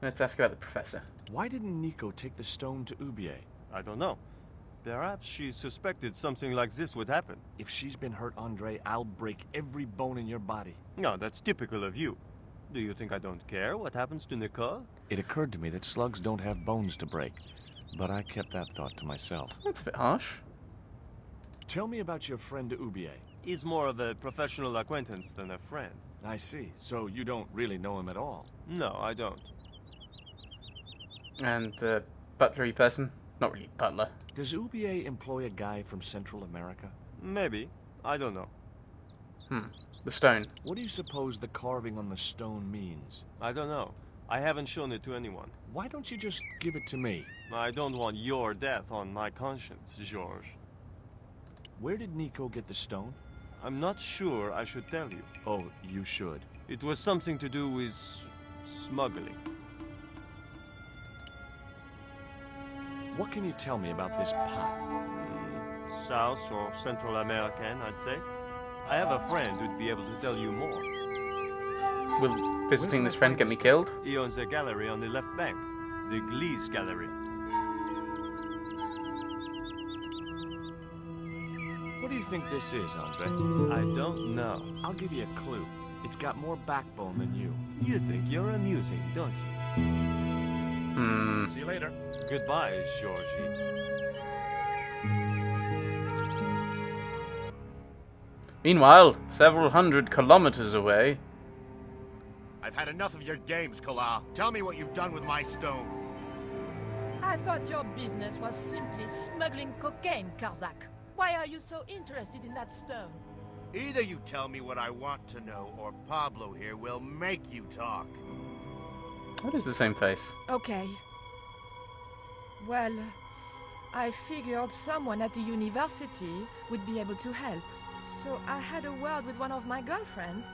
Let's ask about the professor. Why didn't Nico take the stone to Ubier? I don't know. Perhaps she suspected something like this would happen. If she's been hurt, Andre, I'll break every bone in your body. No, that's typical of you. Do you think I don't care what happens to Nicole? It occurred to me that slugs don't have bones to break, but I kept that thought to myself. That's a bit harsh. Tell me about your friend Ubier. He's more of a professional acquaintance than a friend. I see. So you don't really know him at all? No, I don't. And the butlery person? Not really butler. Does Ubier employ a guy from Central America? Maybe. I don't know. The stone. What do you suppose the carving on the stone means? I don't know. I haven't shown it to anyone. Why don't you just give it to me? I don't want your death on my conscience, George. Where did Nico get the stone? I'm not sure I should tell you. Oh, you should. It was something to do with smuggling. What can you tell me about this pot? South or Central American, I'd say. I have a friend who'd be able to tell you more. Will visiting this friend get me killed? He owns a gallery on the left bank. The Gliese Gallery. What do you think this is, Andre? I don't know. I'll give you a clue. It's got more backbone than you. You think you're amusing, don't you? See you later. Goodbye, Georgie. Meanwhile, several hundred kilometers away. I've had enough of your games, Kala. Tell me what you've done with my stone. I thought your business was simply smuggling cocaine, Karzak. Why are you so interested in that stone? Either you tell me what I want to know, or Pablo here will make you talk. What is the same face? Okay. Well, I figured someone at the university would be able to help. So I had a word with one of my girlfriends,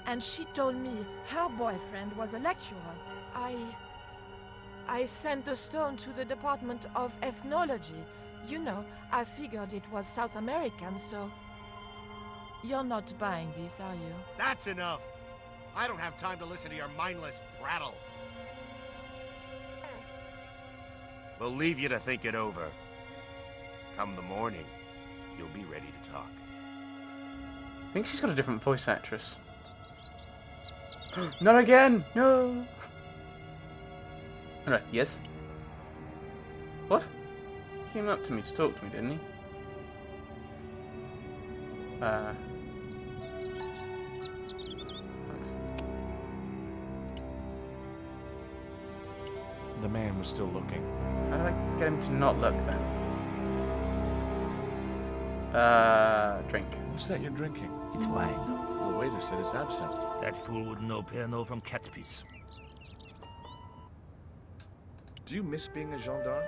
and she told me her boyfriend was a lecturer. I sent the stone to the Department of Ethnology. You know, I figured it was South American, so... You're not buying this, are you? That's enough. I don't have time to listen to your mindless prattle. We'll leave you to think it over. Come the morning, you'll be ready to talk. I think she's got a different voice actress. Not again! No! Alright, yes? What? He came up to me to talk to me, didn't he? The man was still looking. How did I get him to not look then? Drink. What's that you're drinking? It's wine. The waiter said it's absinthe. That fool wouldn't know Pernod from cat's piece. Do you miss being a gendarme?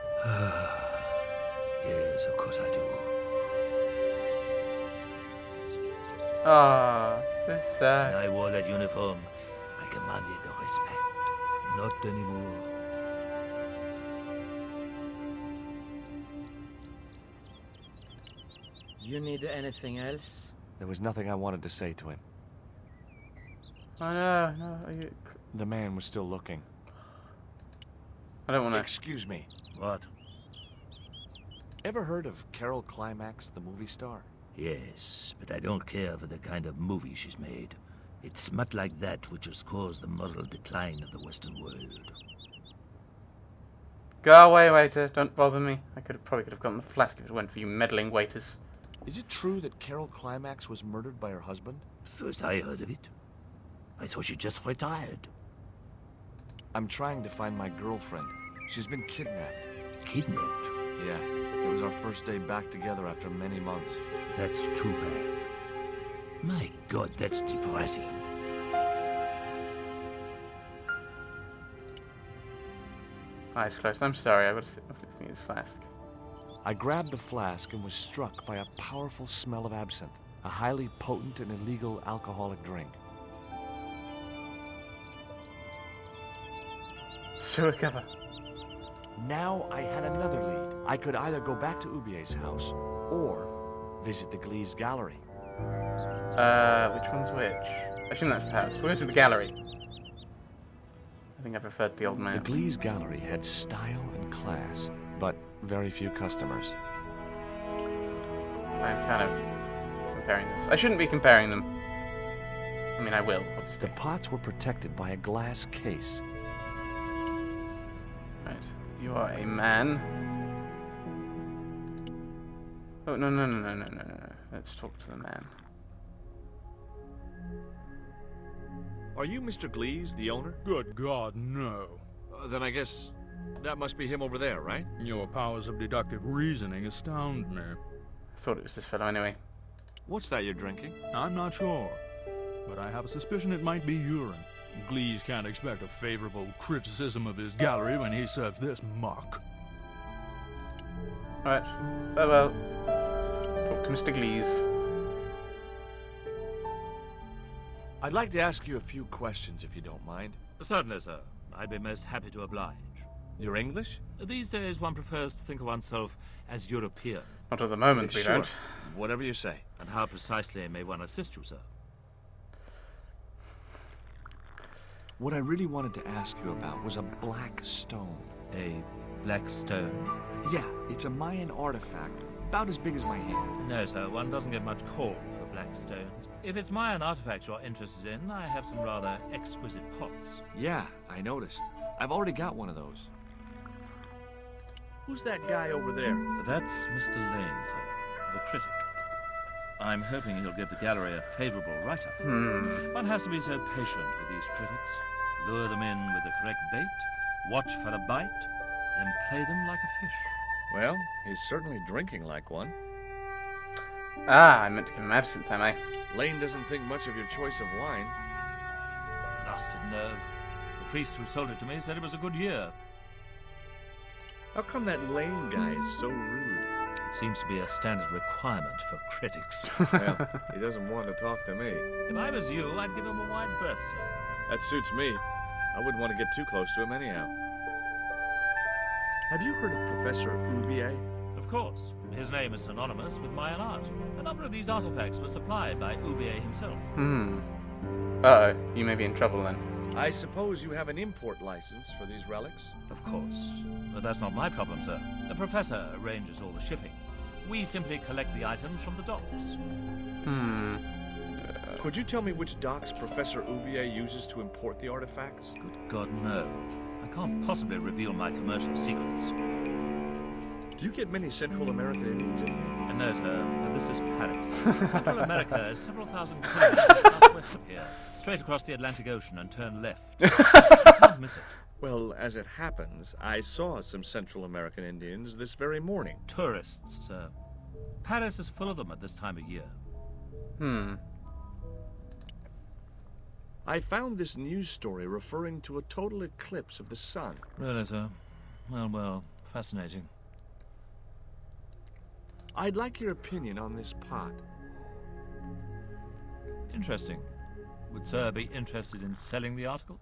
Yes, of course I do. Ah, so When sad. I wore that uniform, I commanded the respect. Not anymore. You need anything else? There was nothing I wanted to say to him. Oh no, no. The man was still looking. I don't want to. Excuse me. What? Ever heard of Carol Climax, the movie star? Yes, but I don't care for the kind of movie she's made. It's smut like that which has caused the moral decline of the Western world. Go away, waiter. Don't bother me. I probably could have gotten the flask if it weren't for you meddling waiters. Is it true that Carol Climax was murdered by her husband? First I heard of it. I thought she just retired. I'm trying to find my girlfriend. She's been kidnapped. Kidnapped? Yeah, it was our first day back together after many months. That's too bad. My God, that's depressing. Eyes closed. I'm sorry. I've got to sit with me this flask. I grabbed the flask and was struck by a powerful smell of absinthe, a highly potent and illegal alcoholic drink. Sewer cover. Now I had another lead. I could either go back to Ubier's house or visit the Gliese Gallery. Which one's which? I assume that's the house. We'll go to the gallery. I think I preferred the old The man. Glee's Gallery had style and class, but very few customers. I'm kind of comparing this. I shouldn't be comparing them. I mean, I will, The obviously. pots were protected by a glass case. Right. You are a man. Oh, no, no, no, no, no, no, no. Let's talk to the man. Are you Mr. Glees, the owner? Good God, no. Then I guess that must be him over there, right? Your powers of deductive reasoning astound me. I thought it was this fellow anyway. What's that you're drinking? I'm not sure, but I have a suspicion it might be urine. Glees can't expect a favorable criticism of his gallery when he serves this muck. Alright. Farewell. Talk to Mr. Glees. I'd like to ask you a few questions, if you don't mind. Certainly, sir. I'd be most happy to oblige. You're English? These days, one prefers to think of oneself as European. Not at the moment, we Sure. don't. Whatever you say. And how precisely may one assist you, sir? What I really wanted to ask you about was a black stone. A black stone? Yeah, it's a Mayan artifact, about as big as my hand. No, sir. One doesn't get much call for black stones. If it's Mayan artifacts you're interested in, I have some rather exquisite pots. Yeah, I noticed. I've already got one of those. Who's that guy over there? That's Mr. Lane, sir, the critic. I'm hoping he'll give the gallery a favorable write-up. One has to be so patient with these critics. Lure them in with the correct bait, watch for a bite, then play them like a fish. Well, he's certainly drinking like one. Ah, I meant to give him absinthe, am I? Lane doesn't think much of your choice of wine. Nasty nerve. The priest who sold it to me said it was a good year. How come that Lane guy is so rude? It seems to be a standard requirement for critics. Well, he doesn't want to talk to me. If I was you, I'd give him a wide berth, sir. That suits me. I wouldn't want to get too close to him anyhow. Have you heard of Professor Oubier? Of course. His name is synonymous with Mayan art. A number of these artifacts were supplied by Oubier himself. Uh-oh, you may be in trouble then. I suppose you have an import license for these relics? Of course. But that's not my problem, sir. The professor arranges all the shipping. We simply collect the items from the docks. Could you tell me which docks Professor Oubier uses to import the artifacts? Good God, no. I can't possibly reveal my commercial secrets. Do you get many Central American Indians in here? No, sir. This is Paris. Central America is several thousand kilometers southwest of here. Straight across the Atlantic Ocean and turn left. You can't miss it. Well, as it happens, I saw some Central American Indians this very morning. Tourists, sir. Paris is full of them at this time of year. I found this news story referring to a total eclipse of the sun. Really, sir? Well, fascinating. I'd like your opinion on this pot. Interesting. Would sir be interested in selling the article?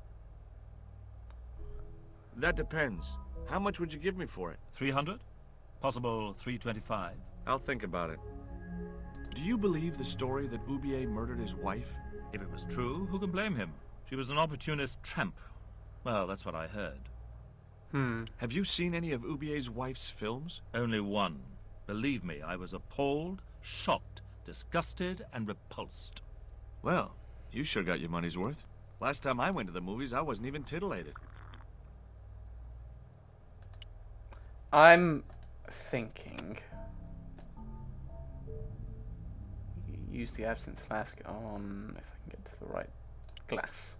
That depends. How much would you give me for it? 300? Possible 325? I'll think about it. Do you believe the story that Oubier murdered his wife? If it was true, who can blame him? She was an opportunist tramp. Well, that's what I heard. Have you seen any of Oubier's wife's films? Only one. Believe me, I was appalled, shocked, disgusted, and repulsed. Well, you sure got your money's worth. Last time I went to the movies, I wasn't even titillated. I'm thinking... Use the absinthe flask on... if I can get to the right glass.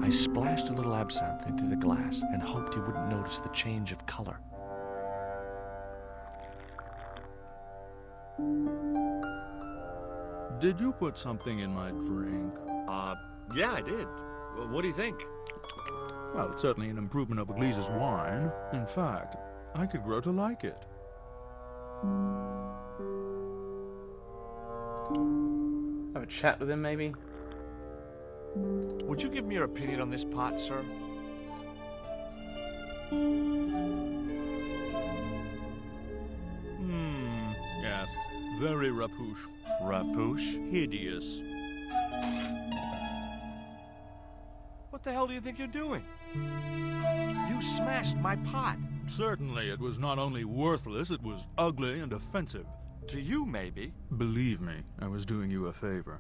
I splashed a little absinthe into the glass and hoped he wouldn't notice the change of color. Did you put something in my drink? Yeah, I did. Well, what do you think? Well, it's certainly an improvement over Glees's wine. In fact, I could grow to like it. Have a chat with him, maybe? Would you give me your opinion on this pot, sir? Yes. Very rapouche. Rapouche. Hideous. What the hell do you think you're doing? You smashed my pot. Certainly, it was not only worthless, it was ugly and offensive. To you, maybe. Believe me, I was doing you a favor.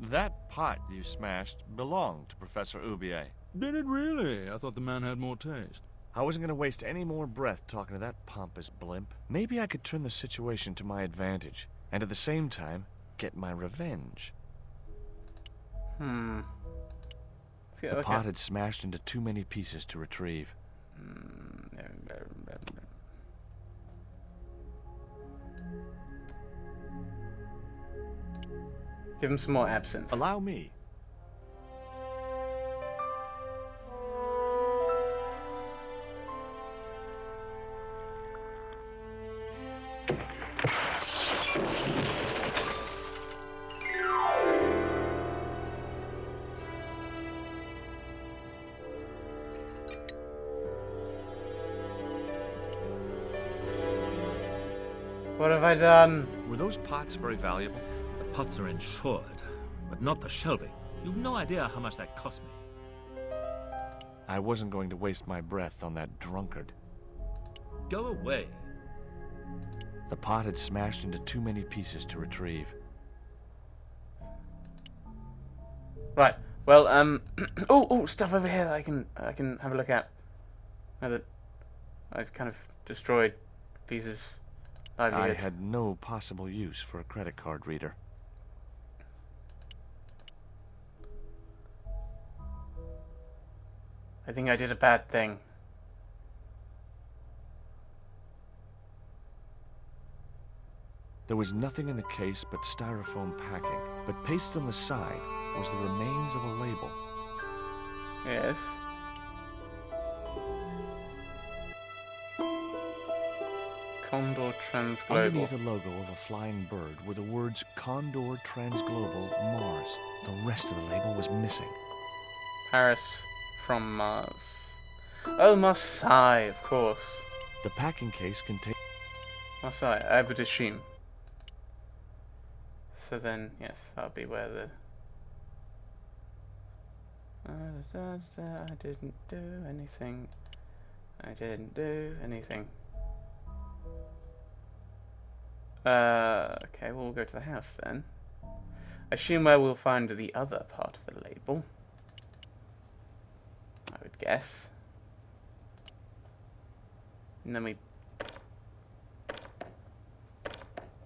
That pot you smashed belonged to Professor Oubier. Did it really? I thought the man had more taste. I wasn't going to waste any more breath talking to that pompous blimp. Maybe I could turn the situation to my advantage, and at the same time, get my revenge. Hmm. The pot had smashed into too many pieces to retrieve. Give him some more absinthe. Allow me. What have I done? Were those pots very valuable? The pots are insured, but not the shelving. You've no idea how much that cost me. I wasn't going to waste my breath on that drunkard. Go away. The pot had smashed into too many pieces to retrieve. Right. Well, oh, stuff over here that I can have a look at. Now that I've kind of destroyed Lisa's livelihood. I had no possible use for a credit card reader. I think I did a bad thing. There was nothing in the case but styrofoam packing, but pasted on the side was the remains of a label. Yes. Condor Transglobal. Underneath the logo of a flying bird were the words Condor Transglobal Mars. The rest of the label was missing. Paris from Mars. Oh, Marseille, of course. The packing case contained... Marseille, I would assume. So then, yes, that'll be where the... I didn't do anything. I didn't do anything. Okay, we'll go to the house then. Assume where we'll find the other part of the label. I would guess. And then we...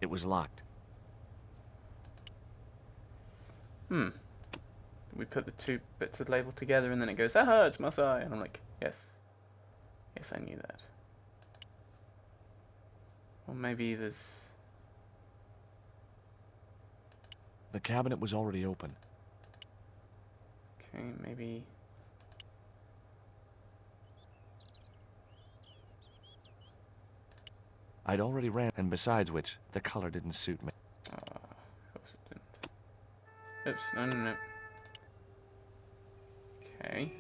It was locked. We put the two bits of the label together and then it goes, aha, it's Marseille. And I'm like, yes. Yes, I knew that. Or maybe there's... The cabinet was already open. Okay, maybe... I'd already ran, and besides which, the color didn't suit me. Of course it didn't. Oops, no. Okay.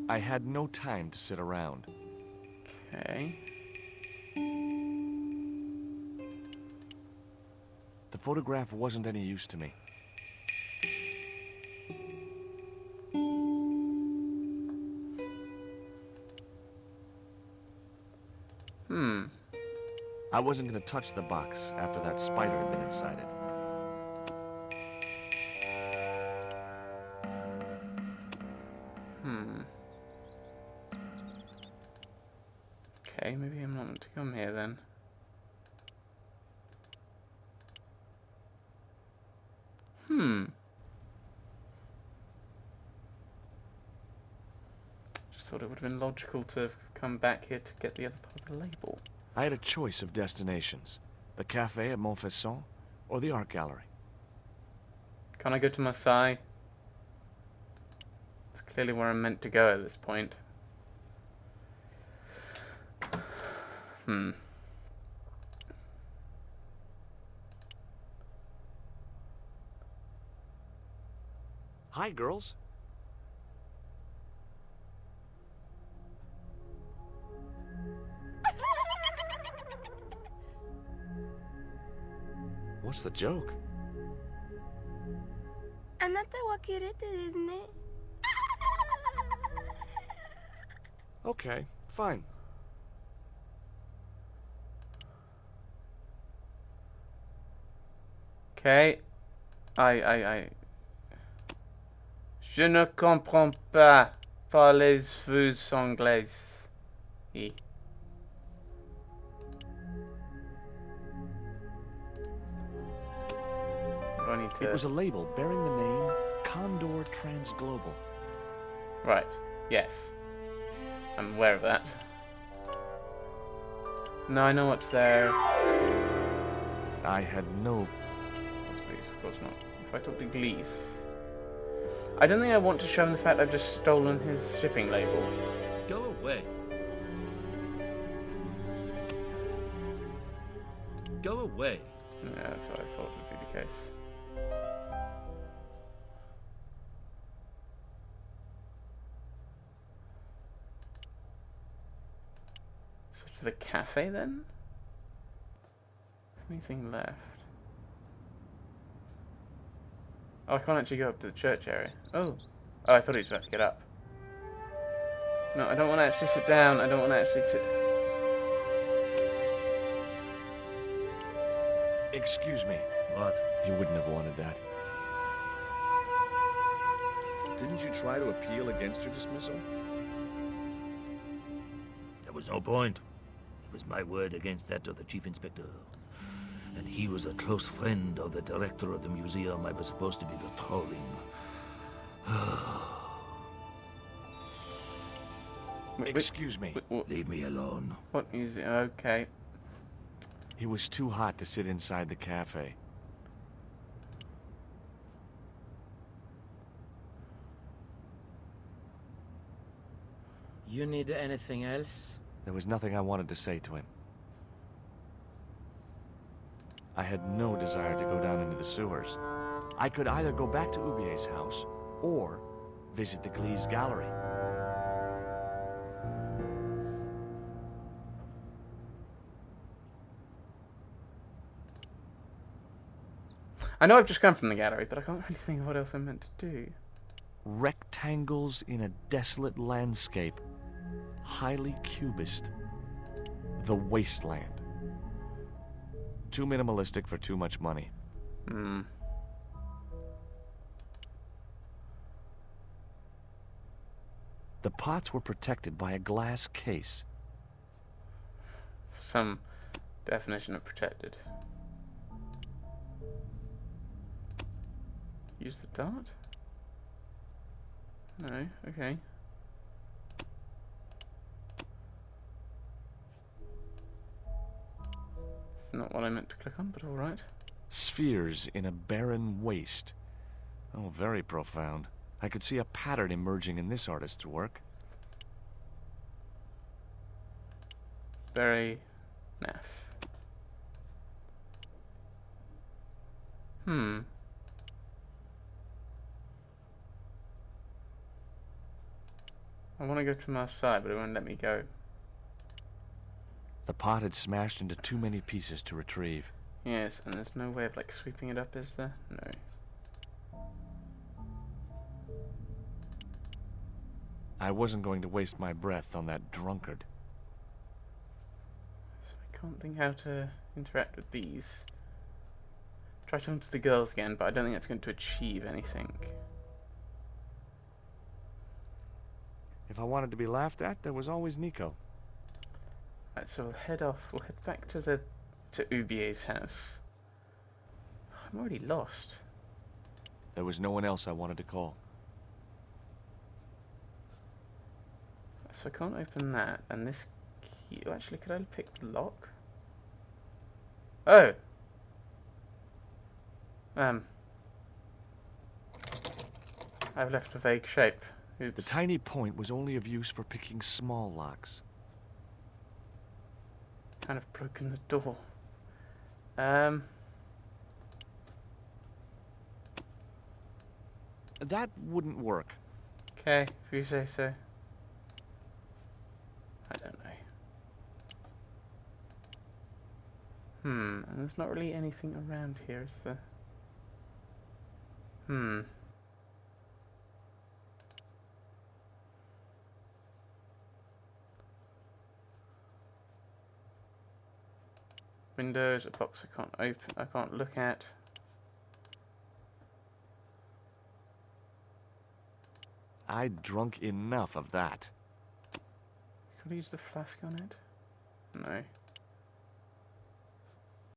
I had no time to sit around. Okay. The photograph wasn't any use to me. I wasn't going to touch the box after that spider had been inside it. Okay, maybe I'm not meant to come here then. Just thought it would have been logical to come back here to get the other part of the label. I had a choice of destinations. The cafe at Montfaucon or the art gallery. Can I go to Marseille? It's clearly where I'm meant to go at this point. Hi, girls. What's the joke? Andate guaquirete, Disney. Okay, fine. Okay. I... Je ne comprends pas. Parlez-vous anglais? Do I need to... It was a label bearing the name Condor Transglobal. Right. Yes. I'm aware of that. No, I know what's there. I had no... Please, of course not. If I talk to Glees... I don't think I want to show him the fact I've just stolen his shipping label. Go away. Go away. Yeah, that's what I thought would be the case. So to the cafe then? Anything left? Oh, I can't actually go up to the church area. Oh. Oh, I thought he was about to get up. No, I don't want to actually sit down. I don't want to actually sit... Excuse me. What? You wouldn't have wanted that. Didn't you try to appeal against your dismissal? There was no point. It was my word against that of the chief inspector. And he was a close friend of the director of the museum I was supposed to be patrolling. Excuse me. Leave me alone. What music? Okay. It was too hot to sit inside the cafe. You need anything else? There was nothing I wanted to say to him. I had no desire to go down into the sewers. I could either go back to Ubier's house, or visit the Glees Gallery. I know I've just come from the gallery, but I can't really think of what else I'm meant to do. Rectangles in a desolate landscape. Highly cubist. The wasteland. Too minimalistic for too much money. Hmm. The pots were protected by a glass case. Some definition of protected. Use the dart? No, okay. It's not what I meant to click on, but alright. Spheres in a barren waste. Oh, very profound. I could see a pattern emerging in this artist's work. Very naff. Hmm. I want to go to Marseille, but it won't let me go. The pot had smashed into too many pieces to retrieve. Yes, and there's no way of like sweeping it up, is there? No. I wasn't going to waste my breath on that drunkard. So I can't think how to interact with these. Try talking to the girls again, but I don't think that's going to achieve anything. If I wanted to be laughed at, there was always Nico. Right, so we'll head off. We'll head back to Ubier's house. I'm already lost. There was no one else I wanted to call. So I can't open that, and this key... Oh, actually, could I pick the lock? Oh! I've left a vague shape. Oops. The tiny point was only of use for picking small locks. Kind of broken the door. That wouldn't work. Okay, if you say so. I don't know. And there's not really anything around here, is there? Windows, a box I can't open, I can't look at. I'd drunk enough of that. Could I use the flask on it? No.